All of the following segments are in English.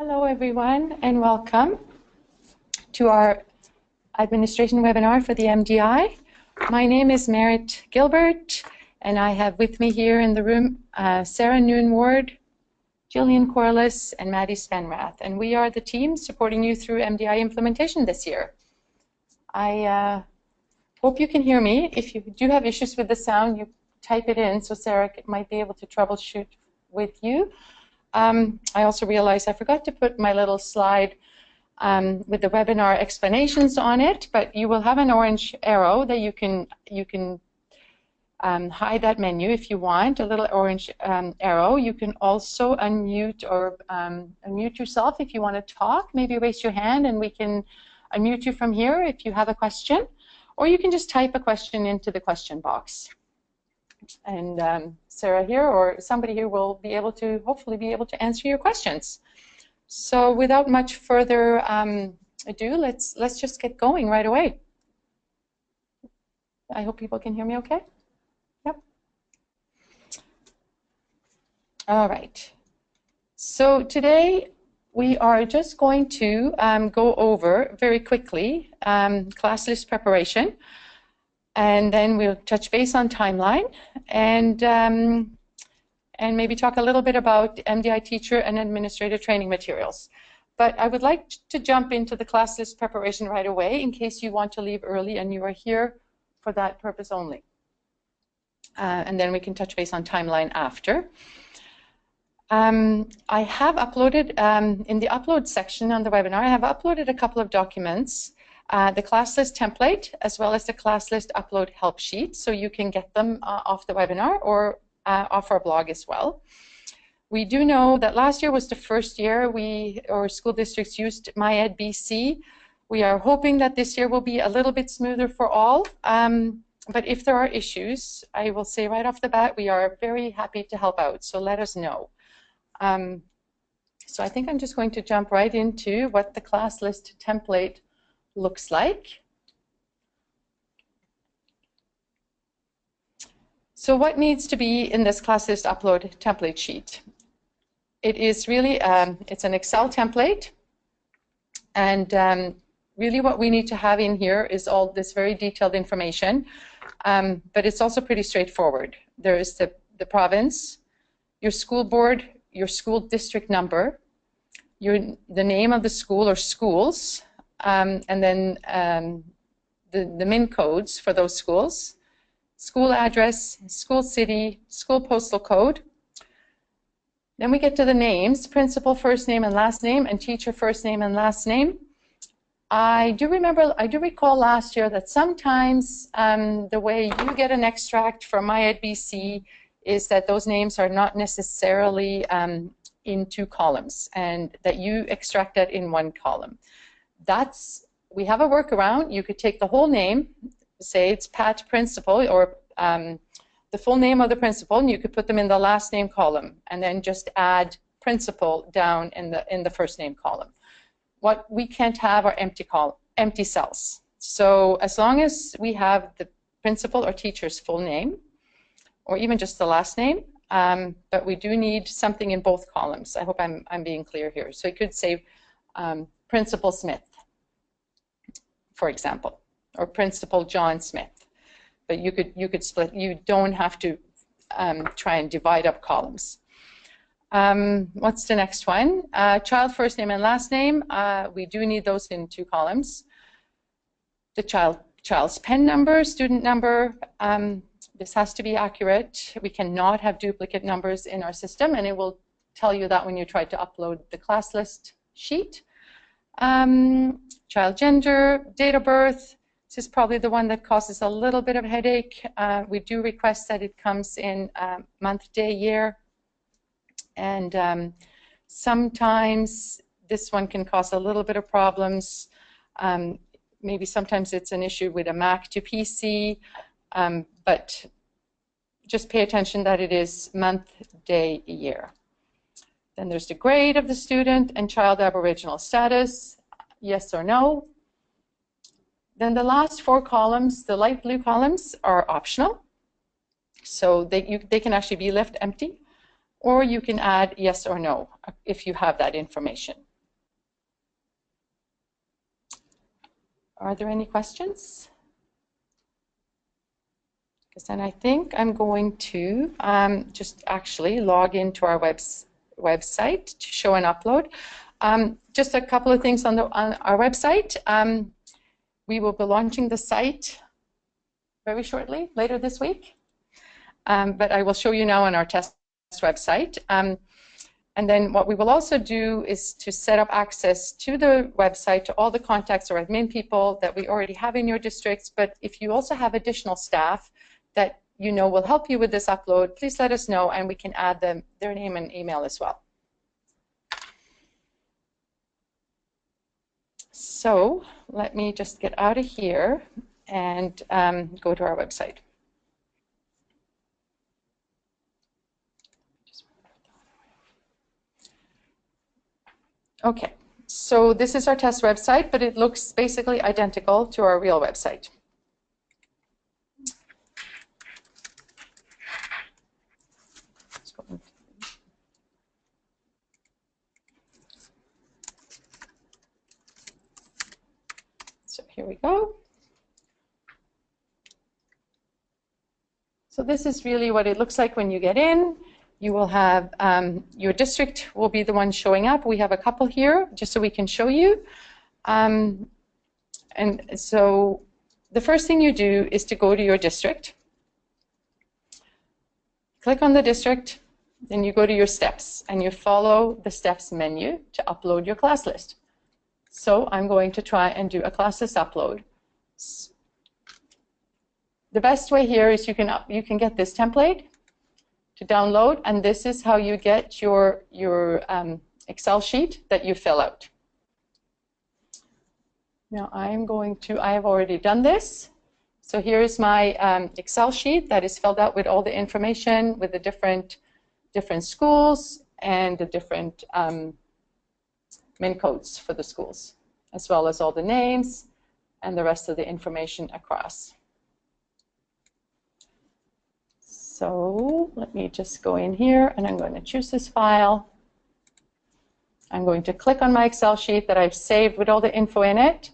Hello everyone and welcome to our administration webinar for the MDI. My name is Merritt Gilbert and I have with me here in the room Sarah Noon-Ward, Jillian Corliss and Maddie Spenrath, and we are the team supporting you through MDI implementation this year. I hope you can hear me. If you do have issues with the sound, you type it in so Sarah might be able to troubleshoot with you. I also realized I forgot to put my little slide with the webinar explanations on it, but you will have an orange arrow that you can hide that menu if you want, a little orange arrow. You can also unmute or unmute yourself if you want to talk. Maybe raise your hand and we can unmute you from here if you have a question, or you can just type a question into the question box. And Sarah here or somebody here will be able to, hopefully be able to answer your questions. So without much further ado, let's just get going right away. I hope people can hear me okay? Yep. All right. So today we are just going to go over very quickly class list preparation. And then we'll touch base on timeline and maybe talk a little bit about MDI teacher and administrator training materials. But I would like to jump into the class list preparation right away in case you want to leave early and you are here for that purpose only. And then we can touch base on timeline after. I have uploaded, in the upload section on the webinar, I have uploaded a couple of documents. The class list template as well as the class list upload help sheet, so you can get them off the webinar or off our blog as well. We do know that last year was the first year our school districts used MyEdBC. We are hoping that this year will be a little bit smoother for all, but if there are issues, I will say right off the bat, we are very happy to help out, so let us know. So I think I'm just going to jump right into what the class list template looks like. So what needs to be in this class list upload template sheet? It is really, it's an Excel template, and really what we need to have in here is all this very detailed information, but it's also pretty straightforward. There is the province, your school board, your school district number, the name of the school or schools, and then the MIN codes for those schools, school address, school city, school postal code. Then we get to the names, principal first name and last name, and teacher first name and last name. I do recall last year that sometimes the way you get an extract from MyEdBC is that those names are not necessarily in two columns, and that you extract that in one column. We have a workaround. You could take the whole name, say it's Pat Principal, or the full name of the principal, and you could put them in the last name column, and then just add principal down in the first name column. What we can't have are empty cells. So as long as we have the principal or teacher's full name, or even just the last name, but we do need something in both columns. I hope I'm being clear here. So you could say Principal Smith, for example, or Principal John Smith. But you could split. You don't have to try and divide up columns. What's the next one? Child first name and last name. We do need those in two columns. The child's PEN number, student number. This has to be accurate. We cannot have duplicate numbers in our system, and it will tell you that when you try to upload the class list sheet. Child gender, date of birth. This is probably the one that causes a little bit of headache. We do request that it comes in month, day, year. And sometimes this one can cause a little bit of problems. Maybe sometimes it's an issue with a Mac to PC, but just pay attention that it is month, day, year. Then there's the grade of the student and child Aboriginal status, yes or no. Then the last four columns, the light blue columns, are optional. So they can actually be left empty, or you can add yes or no if you have that information. Are there any questions? Because then I think I'm going to just actually log into our website to show an upload. Just a couple of things on our website. We will be launching the site very shortly, later this week. But I will show you now on our test website. And then what we will also do is to set up access to the website to all the contacts or admin people that we already have in your districts. But if you also have additional staff that you know will help you with this upload, please let us know and we can add their name and email as well. So let me just get out of here and go to our website. Okay, so this is our test website, but it looks basically identical to our real website. So here we go. So this is really what it looks like when you get in. You will have, your district will be the one showing up. We have a couple here just so we can show you. And so the first thing you do is to go to your district. Click on the district, then you go to your steps and you follow the steps menu to upload your class list. So I'm going to try and do a class list upload. The best way here is you can get this template to download, and this is how you get your Excel sheet that you fill out. Now I have already done this. So here's my Excel sheet that is filled out with all the information with the different schools and the different min codes for the schools, as well as all the names and the rest of the information across. So let me just go in here and I'm going to choose this file. I'm going to click on my Excel sheet that I've saved with all the info in it,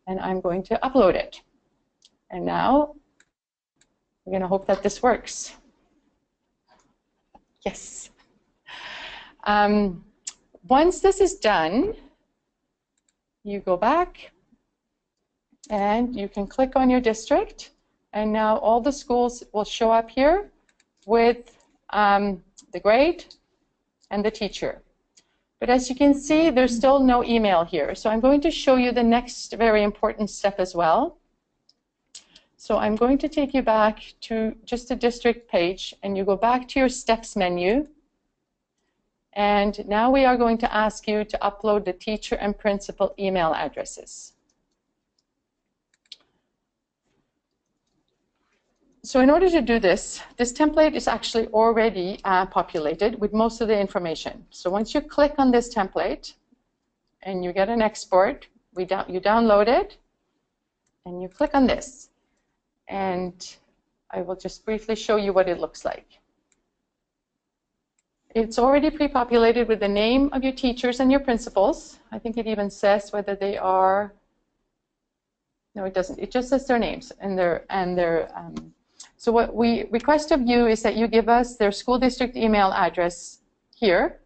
and I'm going to upload it. And now we're going to hope that this works. Yes. Once this is done, you go back and you can click on your district. And now all the schools will show up here with the grade and the teacher. But as you can see, there's still no email here. So I'm going to show you the next very important step as well. So I'm going to take you back to just the district page, and you go back to your steps menu. And now we are going to ask you to upload the teacher and principal email addresses. So in order to do this, this template is actually already populated with most of the information. So once you click on this template and you get an export, you download it and you click on this. And I will just briefly show you what it looks like. It's already pre-populated with the name of your teachers and your principals. I think it even says whether they are, no it doesn't, it just says their names and their so what we request of you is that you give us their school district email address here.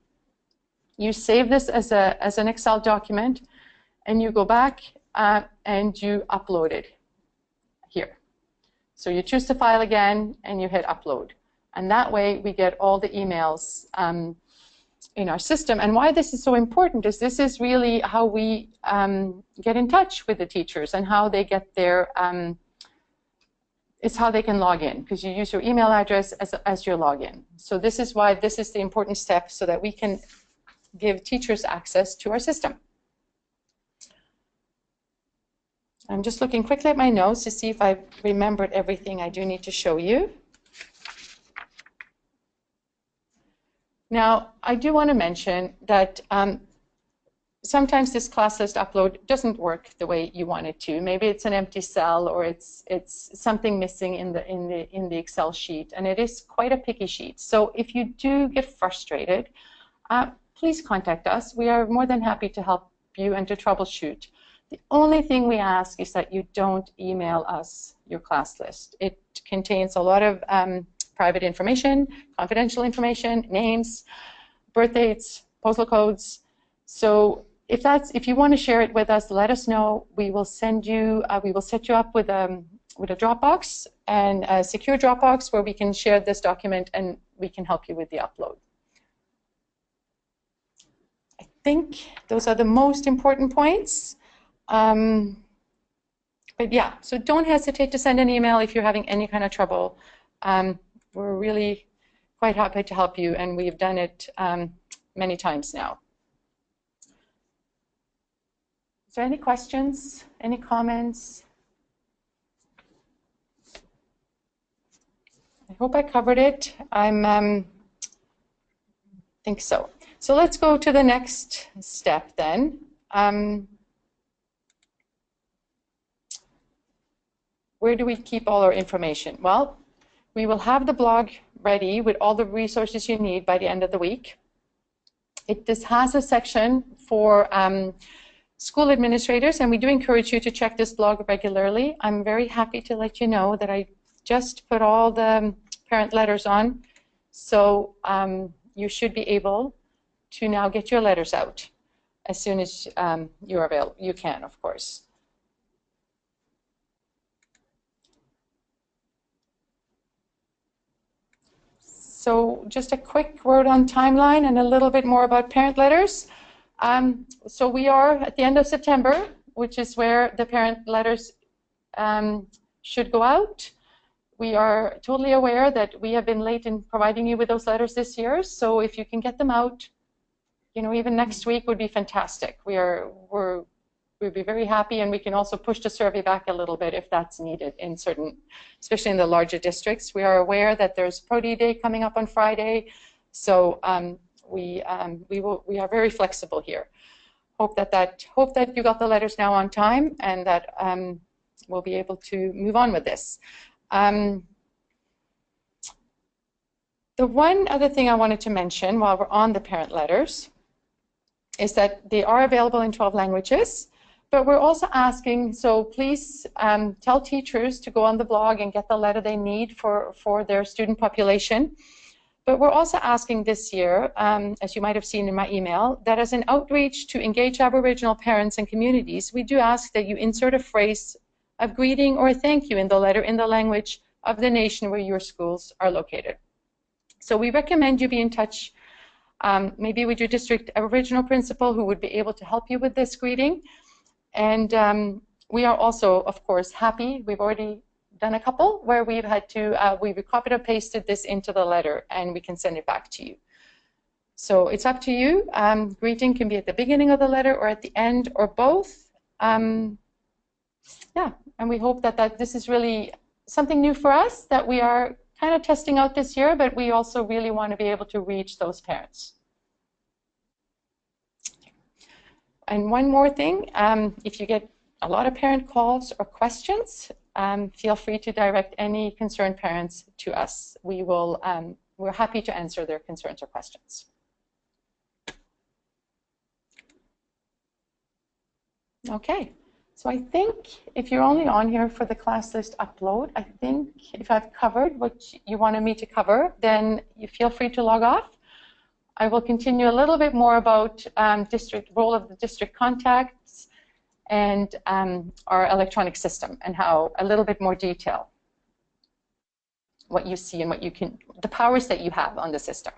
You save this as an Excel document, and you go back and you upload it here. So you choose the file again, and you hit upload. And that way we get all the emails in our system. And why this is so important is this is really how we get in touch with the teachers and how they get their it's how they can log in, because you use your email address as your login. So this is why this is the important step, so that we can give teachers access to our system. I'm just looking quickly at my notes to see if I've remembered everything I do need to show you. Now, I do want to mention that sometimes this class list upload doesn't work the way you want it to. Maybe it's an empty cell, or it's something missing in the Excel sheet, and it is quite a picky sheet. So if you do get frustrated, please contact us. We are more than happy to help you and to troubleshoot. The only thing we ask is that you don't email us your class list. It contains a lot of private information, confidential information, names, birth dates, postal codes. So if you want to share it with us, let us know. We will send you. We will set you up with a Dropbox, and a secure Dropbox where we can share this document and we can help you with the upload. I think those are the most important points. But yeah, so don't hesitate to send an email if you're having any kind of trouble. We're really quite happy to help you, and we've done it many times now. Is there any questions, any comments? I hope I covered it. I think so. So let's go to the next step then. Where do we keep all our information? Well, we will have the blog ready with all the resources you need by the end of the week. This has a section for school administrators, and we do encourage you to check this blog regularly. I'm very happy to let you know that I just put all the parent letters on, so you should be able to now get your letters out as soon as you're available. You can, of course. So just a quick word on timeline and a little bit more about parent letters. So we are at the end of September, which is where the parent letters should go out. We are totally aware that we have been late in providing you with those letters this year, so if you can get them out, you know, even next week would be fantastic. We'd be very happy, and we can also push the survey back a little bit if that's needed in certain, especially in the larger districts. We are aware that there's Pro-D Day coming up on Friday, so we are very flexible here. Hope that you got the letters now on time, and that we'll be able to move on with this. The one other thing I wanted to mention while we're on the parent letters is that they are available in 12 languages, but we're also asking, so please tell teachers to go on the blog and get the letter they need for their student population. But we're also asking this year, as you might have seen in my email, that as an outreach to engage Aboriginal parents and communities, we do ask that you insert a phrase of greeting or a thank you in the letter in the language of the nation where your schools are located. So we recommend you be in touch maybe with your district Aboriginal principal who would be able to help you with this greeting. And we are also, of course, happy. We've already done a couple where we've had to, we've copied and pasted this into the letter and we can send it back to you. So it's up to you. Greeting can be at the beginning of the letter or at the end or both. Yeah, and we hope that this is really something new for us that we are kind of testing out this year, but we also really want to be able to reach those parents. And one more thing, if you get a lot of parent calls or questions, feel free to direct any concerned parents to us. We will, we're happy to answer their concerns or questions. Okay, so I think if you're only on here for the class list upload, I think if I've covered what you wanted me to cover, then you feel free to log off. I will continue a little bit more about role of the district contacts and our electronic system and how a little bit more detail what you see and what you can, the powers that you have on the system.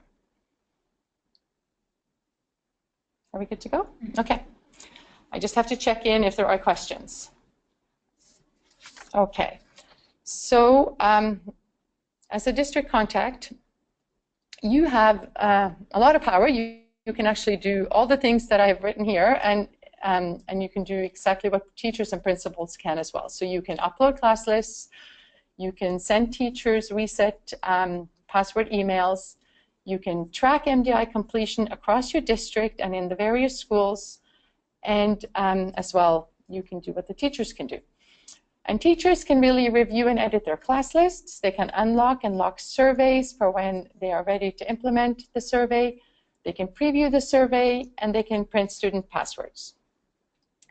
Are we good to go? Okay. I just have to check in if there are questions. Okay. So as a district contact, you have a lot of power. You can actually do all the things that I've written here, and you can do exactly what teachers and principals can as well. So you can upload class lists, you can send teachers reset password emails, you can track MDI completion across your district and in the various schools, and as well, you can do what the teachers can do. And teachers can really review and edit their class lists. They can unlock and lock surveys for when they are ready to implement the survey. They can preview the survey, and they can print student passwords.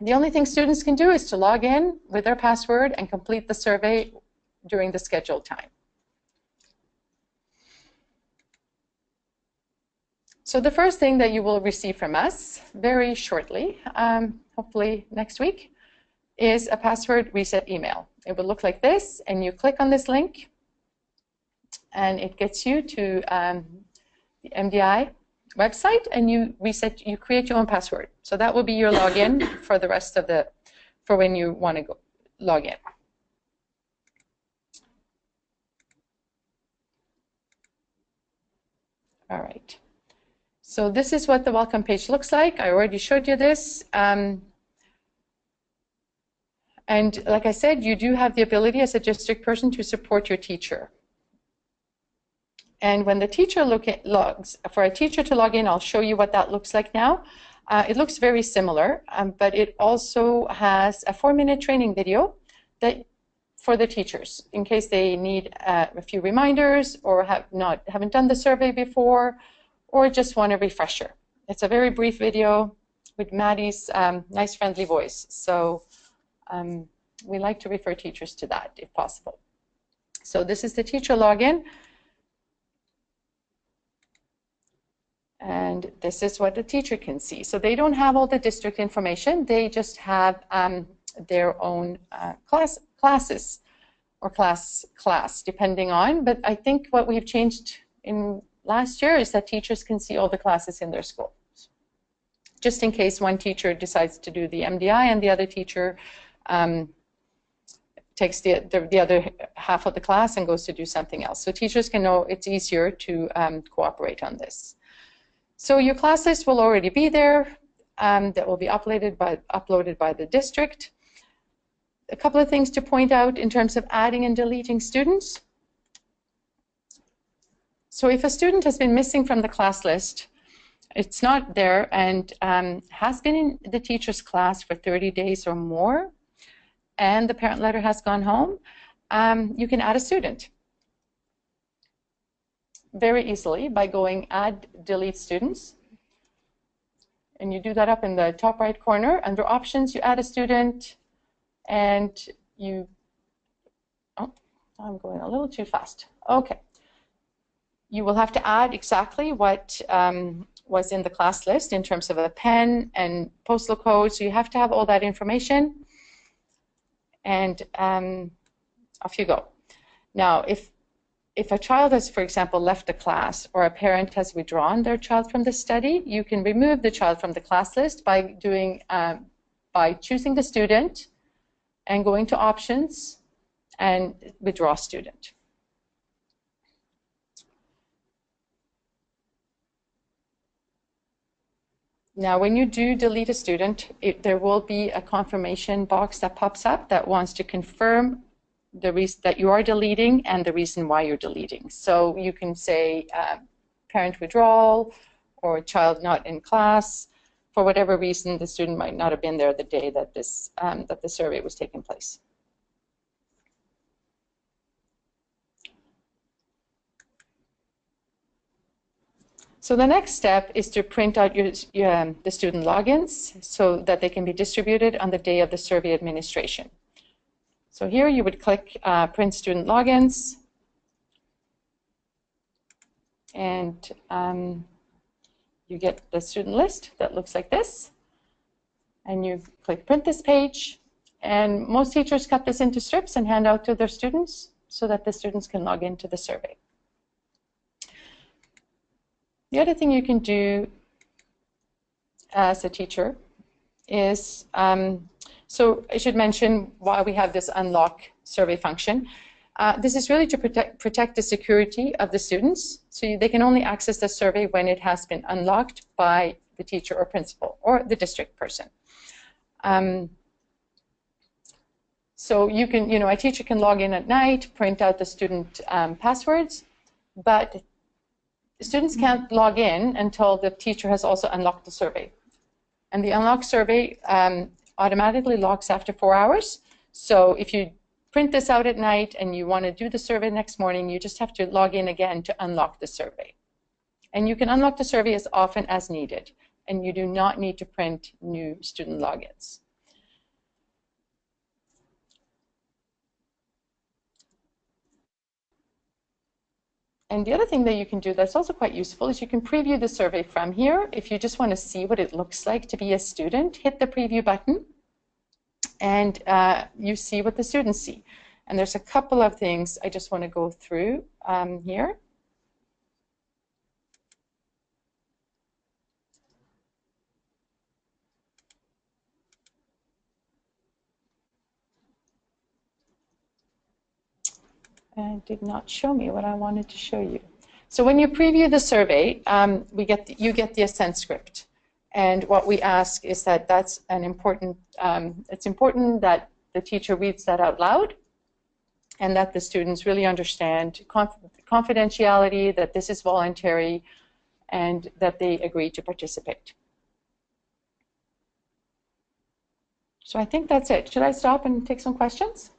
The only thing students can do is to log in with their password and complete the survey during the scheduled time. So the first thing that you will receive from us very shortly, hopefully next week, is a password reset email. It will look like this, and you click on this link, and it gets you to the MDI website, and you create your own password. So that will be your login for the rest of for when you want to go log in. All right. So this is what the welcome page looks like. I already showed you this. And like I said, you do have the ability as a district person to support your teacher. And when the teacher logs, for a teacher to log in, I'll show you what that looks like now. It looks very similar, but it also has a 4-minute training video that for the teachers, in case they need a few reminders or haven't done the survey before, or just want a refresher. It's a very brief video with Maddie's nice, friendly voice. So we like to refer teachers to that if possible. So this is the teacher login. And this is what the teacher can see. So they don't have all the district information. They just have their own classes or class, depending on. But I think what we've changed in last year is that teachers can see all the classes in their school. Just in case one teacher decides to do the MDI and the other teacher takes the other half of the class and goes to do something else. So teachers can know it's easier to cooperate on this. So your class list will already be there. That will be uploaded by the district. A couple of things to point out in terms of adding and deleting students. So if a student has been missing from the class list, it's not there, and has been in the teacher's class for 30 days or more, and the parent letter has gone home, you can add a student very easily by going add, delete students. And you do that up in the top right corner. Under options, you add a student, and you, oh, I'm going a little too fast. Okay. You will have to add exactly what was in the class list in terms of a pen and postal code. So you have to have all that information. And off you go. Now, if a child has, for example, left the class, or a parent has withdrawn their child from the study, you can remove the child from the class list by choosing the student and going to options and withdraw student. Now, when you do delete a student, there will be a confirmation box that pops up that wants to confirm the reason that you are deleting and the reason why you're deleting. So you can say parent withdrawal or child not in class. For whatever reason, the student might not have been there the day that that the survey was taking place. So the next step is to print out the student logins so that they can be distributed on the day of the survey administration. So here you would click print student logins, and you get the student list that looks like this, and you click print this page, and most teachers cut this into strips and hand out to their students so that the students can log into the survey. The other thing you can do as a teacher is, so I should mention why we have this unlock survey function. This is really to protect the security of the students, so they can only access the survey when it has been unlocked by the teacher or principal or the district person. So you can, a teacher can log in at night, print out the student passwords, but students can't log in until the teacher has also unlocked the survey. And the unlocked survey automatically locks after 4 hours. So if you print this out at night and you want to do the survey next morning, you just have to log in again to unlock the survey. And you can unlock the survey as often as needed, and you do not need to print new student logins. And the other thing that you can do that's also quite useful is you can preview the survey from here. If you just want to see what it looks like to be a student, hit the preview button and you see what the students see. And there's a couple of things I just want to go through here. And it did not show me what I wanted to show you. So when you preview the survey, you get the assent script. And what we ask is that that's an important, it's important that the teacher reads that out loud and that the students really understand confidentiality, that this is voluntary, and that they agree to participate. So I think that's it. Should I stop and take some questions?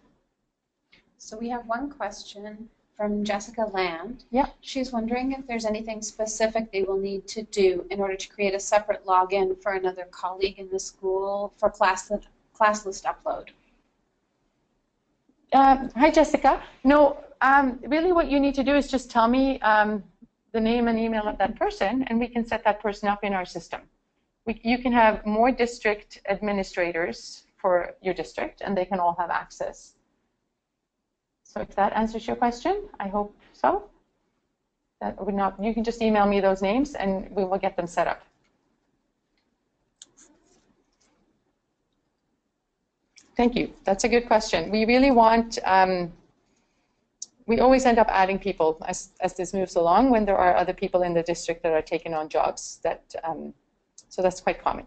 So we have one question from Jessica Land. Yeah. She's wondering if there's anything specific they will need to do in order to create a separate login for another colleague in the school for class list upload. Hi, Jessica. No, really what you need to do is just tell me the name and email of that person, and we can set that person up in our system. You can have more district administrators for your district, and they can all have access. So if that answers your question, I hope so. That would not, you can just email me those names, and we will get them set up. Thank you. That's a good question. We really want, we always end up adding people as this moves along when there are other people in the district that are taking on jobs. So that's quite common.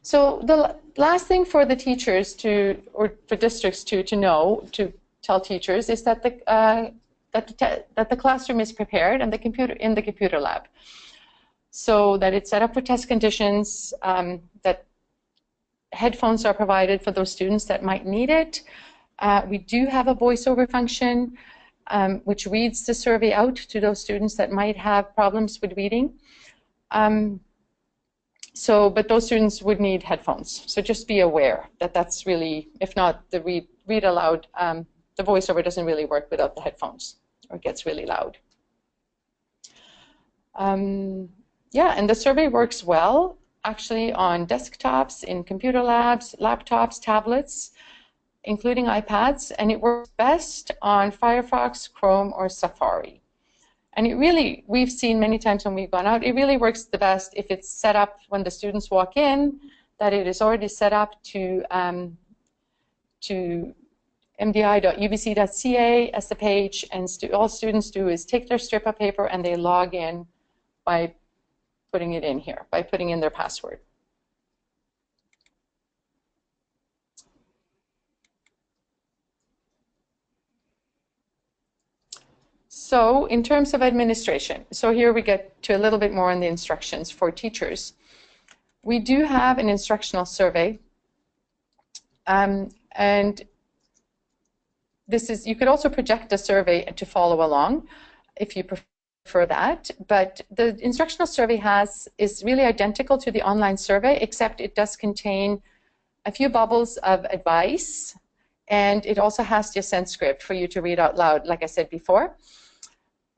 So the last thing for the teachers or for districts to know, to tell teachers, is that the classroom is prepared and in the computer lab. So that it's set up for test conditions, that headphones are provided for those students that might need it. We do have a voiceover function which reads the survey out to those students that might have problems with reading. But those students would need headphones. So just be aware that that's really, if not the read aloud, the voiceover doesn't really work without the headphones, or it gets really loud. Yeah, and the survey works well actually on desktops, in computer labs, laptops, tablets, including iPads, and it works best on Firefox, Chrome, or Safari. And it really, we've seen many times when we've gone out, it really works the best if it's set up when the students walk in, that it is already set up to mdi.ubc.ca as the page, and all students do is take their strip of paper and they log in by putting it in here, by putting in their password. So in terms of administration, so here we get to a little bit more on the instructions for teachers. We do have an instructional survey, and this is, you could also project a survey to follow along if you prefer that, but the instructional survey is really identical to the online survey, except it does contain a few bubbles of advice, and it also has the assent script for you to read out loud, like I said before.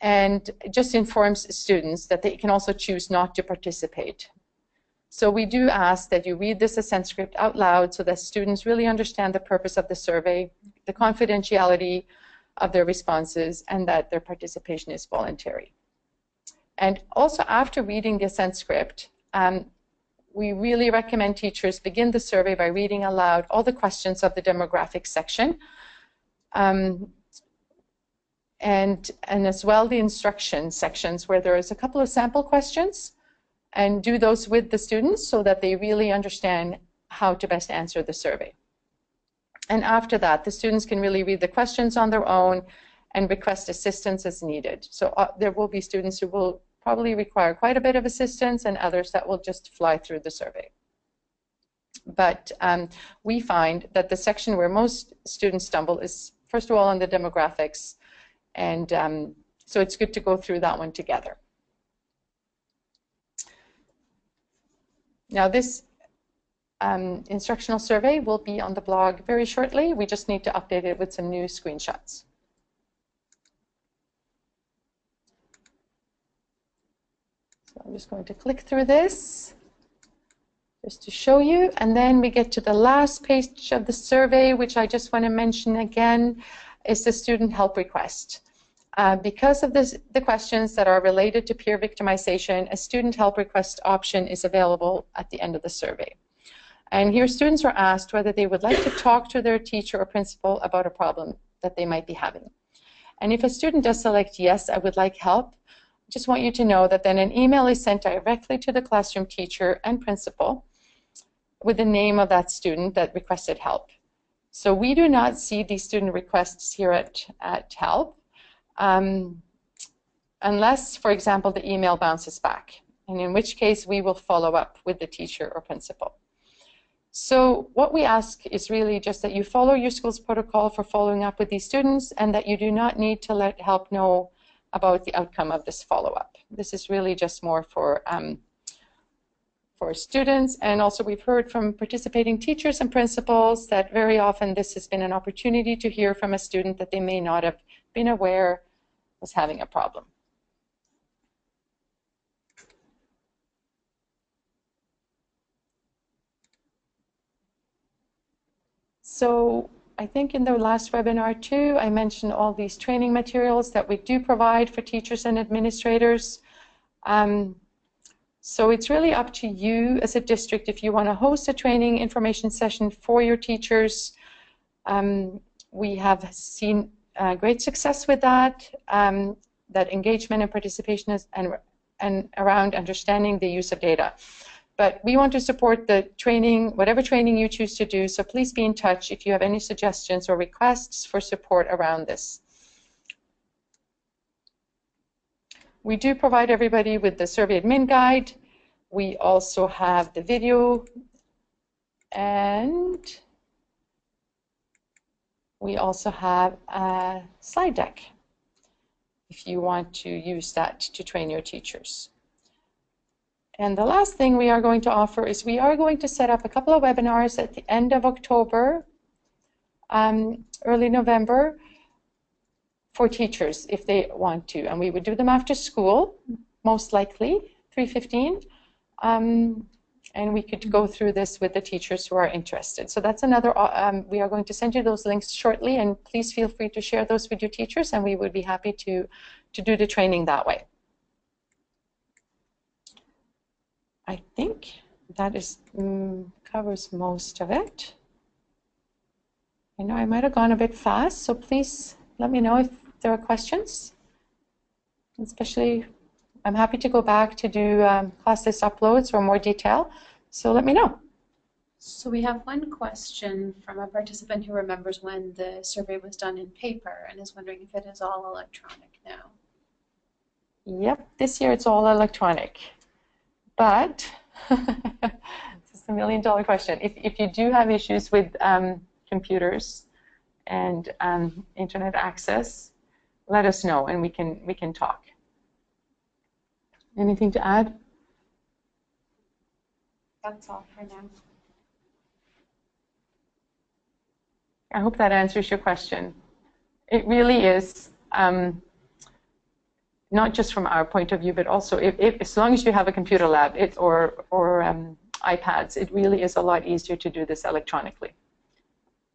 And it just informs students that they can also choose not to participate. So we do ask that you read this assent script out loud so that students really understand the purpose of the survey, the confidentiality of their responses, and that their participation is voluntary. And also after reading the assent script, we really recommend teachers begin the survey by reading aloud all the questions of the demographics section. And as well the instruction sections where there is a couple of sample questions, and do those with the students so that they really understand how to best answer the survey. And after that, the students can really read the questions on their own and request assistance as needed. So there will be students who will probably require quite a bit of assistance and others that will just fly through the survey. But we find that the section where most students stumble is, first of all, on the demographics. And so it's good to go through that one together. Now this instructional survey will be on the blog very shortly. We just need to update it with some new screenshots. So I'm just going to click through this just to show you, and then we get to the last page of the survey, which I just want to mention again, is the student help request. Because of the questions that are related to peer victimization, a student help request option is available at the end of the survey. And here students are asked whether they would like to talk to their teacher or principal about a problem that they might be having. And if a student does select yes, I would like help, I just want you to know that then an email is sent directly to the classroom teacher and principal with the name of that student that requested help. So we do not see these student requests here at help unless, for example, the email bounces back, and in which case we will follow up with the teacher or principal. So what we ask is really just that you follow your school's protocol for following up with these students, and that you do not need to let help know about the outcome of this follow-up. This is really just more for students, and also we've heard from participating teachers and principals that very often this has been an opportunity to hear from a student that they may not have been aware was having a problem. So I think in the last webinar too, I mentioned all these training materials that we do provide for teachers and administrators. So it's really up to you as a district if you want to host a training information session for your teachers. We have seen great success with that, that engagement and participation is, and around understanding the use of data. But we want to support the training, whatever training you choose to do, so please be in touch if you have any suggestions or requests for support around this. We do provide everybody with the survey admin guide. We also have the video, and we also have a slide deck if you want to use that to train your teachers. And the last thing we are going to offer is we are going to set up a couple of webinars at the end of October, early November, for teachers if they want to. And we would do them after school, most likely, 3:15. And we could go through this with the teachers who are interested. So that's another, we are going to send you those links shortly, and please feel free to share those with your teachers, and we would be happy to do the training that way. I think that is covers most of it. I know I might have gone a bit fast, so please let me know if there are questions. Especially, I'm happy to go back to do class list uploads or more detail, so let me know. So we have one question from a participant who remembers when the survey was done in paper and is wondering if it is all electronic now. Yep, this year it's all electronic. But this is the million-dollar question. If you do have issues with computers and internet access, let us know and we can talk. Anything to add? That's all for now. I hope that answers your question. It really is. Not just from our point of view, but also as long as you have a computer lab or iPads, it really is a lot easier to do this electronically.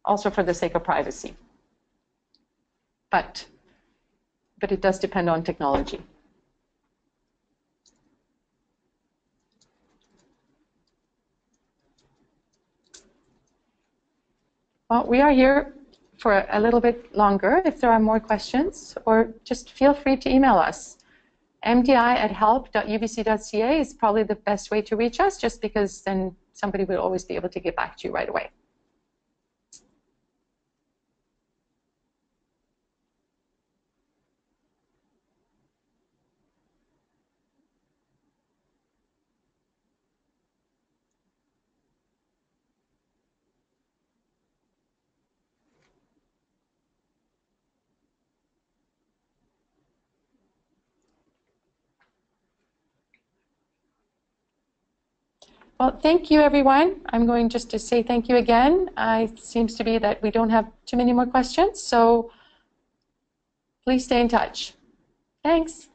Also for the sake of privacy. But it does depend on technology. Well, we are here for a little bit longer if there are more questions, or just feel free to email us. mdi@help.ubc.ca is probably the best way to reach us, just because then somebody will always be able to get back to you right away. Well, thank you, everyone. I'm going just to say thank you again. It seems to be that we don't have too many more questions, so please stay in touch. Thanks.